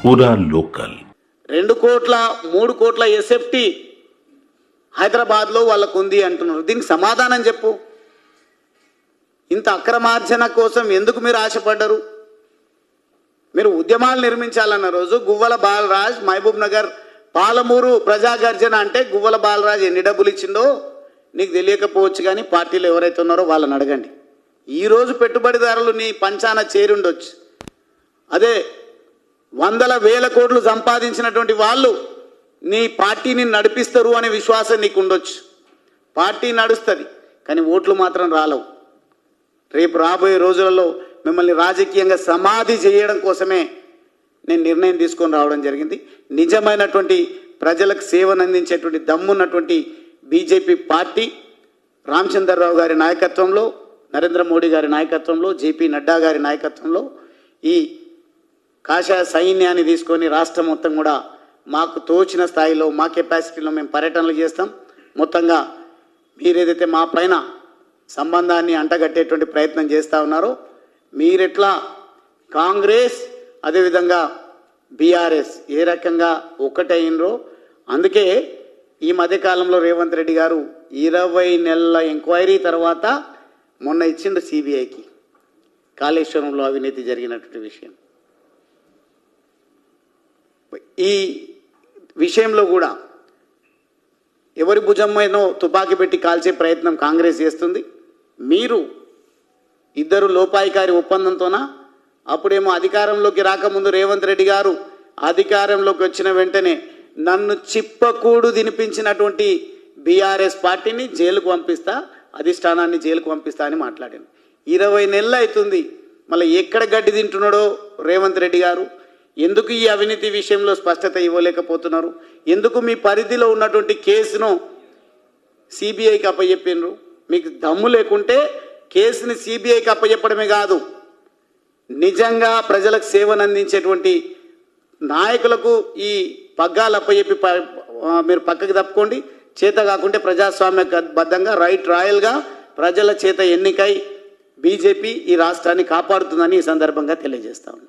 पूरा लोकल 2 కోట్ల 3 కోట్ల ఎస్ఎఫ్టీ హైదరాబాద్లో వాళ్ళకు ఉంది అంటున్నారు. దీనికి సమాధానం చెప్పు. ఇంత అక్రమార్జన కోసం ఎందుకు మీరు ఆశపడ్డరు? మీరు ఉద్యమాలు నిర్మించాలన్న రోజు గువ్వల బాలరాజ్ మహబూబ్ నగర్ పాలమూరు ప్రజాగర్జన అంటే గువ్వల బాలరాజ్ ఎన్ని డబ్బులు ఇచ్చిందో నీకు తెలియకపోవచ్చు, కానీ పార్టీలో ఎవరైతే ఉన్నారో వాళ్ళని అడగండి. ఈరోజు పెట్టుబడిదారులు నీ పంచాన చేరుండొచ్చు. అదే వందల వేల కోట్లు సంపాదించినటువంటి వాళ్ళు నీ పార్టీని నడిపిస్తారు అనే విశ్వాసం నీకు ఉండొచ్చు. పార్టీ నడుస్తుంది, కానీ ఓట్లు మాత్రం రాలవు. రేపు రాబోయే రోజులలో మిమ్మల్ని రాజకీయంగా సమాధి చేయడం కోసమే నేను నిర్ణయం తీసుకొని రావడం జరిగింది. నిజమైనటువంటి ప్రజలకు సేవను అందించేటువంటి దమ్మున్నటువంటి బీజేపీ పార్టీ రామచంద్రరావు గారి నాయకత్వంలో, నరేంద్ర మోడీ గారి నాయకత్వంలో, జేపీ నడ్డా గారి నాయకత్వంలో ఈ కాషాయ సైన్యాన్ని తీసుకొని రాష్ట్రం మొత్తం కూడా మాకు తోచిన స్థాయిలో మా కెపాసిటీలో మేము పర్యటనలు చేస్తాం. మొత్తంగా మీరేదైతే మా పైన సంబంధాన్ని అంటగట్టేటువంటి ప్రయత్నం చేస్తూ ఉన్నారో, మీరెట్లా కాంగ్రెస్ అదేవిధంగా బీఆర్ఎస్ ఏ రకంగా ఒకటైనరో, అందుకే ఈ మధ్యకాలంలో రేవంత్ రెడ్డి గారు 20 నెలల ఎంక్వైరీ తర్వాత మొన్న ఇచ్చిండు సిబిఐకి కాళేశ్వరంలో అవినీతి జరిగినటువంటి విషయం. ఈ విషయంలో కూడా ఎవరి భుజమైనో తుపాకీ పెట్టి కాల్చే ప్రయత్నం కాంగ్రెస్ చేస్తుంది. మీరు ఇద్దరు లోపాయికారి ఒప్పందంతోనా? అప్పుడేమో అధికారంలోకి రాకముందు రేవంత్ రెడ్డి గారు అధికారంలోకి వచ్చిన వెంటనే నన్ను చిప్పకూడు తినిపించినటువంటి బీఆర్ఎస్ పార్టీని జైలుకు పంపిస్తా, అధిష్టానాన్ని జైలుకు పంపిస్తా అని మాట్లాడాను. 20 నెలలు అవుతుంది. మళ్ళీ ఎక్కడ గడ్డి తింటున్నాడో రేవంత్ రెడ్డి గారు. ఎందుకు ఈ అవినీతి విషయంలో స్పష్టత ఇవ్వలేకపోతున్నారు? ఎందుకు మీ పరిధిలో ఉన్నటువంటి కేసును సిబిఐకి అప్పచెప్పినారు? మీకు దమ్ము లేకుంటే కేసుని సిబిఐకి అప్పచెప్పడమే కాదు, నిజంగా ప్రజలకు సేవను అందించేటువంటి నాయకులకు ఈ పగ్గాలు అప్పచెప్పి మీరు పక్కకి తప్పుకోండి. చేత కాకుంటే ప్రజాస్వామ్యబద్ధంగా రైట్ రాయల్గా ప్రజల చేత ఎన్నికై బీజేపీ ఈ రాష్ట్రాన్ని కాపాడుతుందని ఈ సందర్భంగా తెలియజేస్తాను.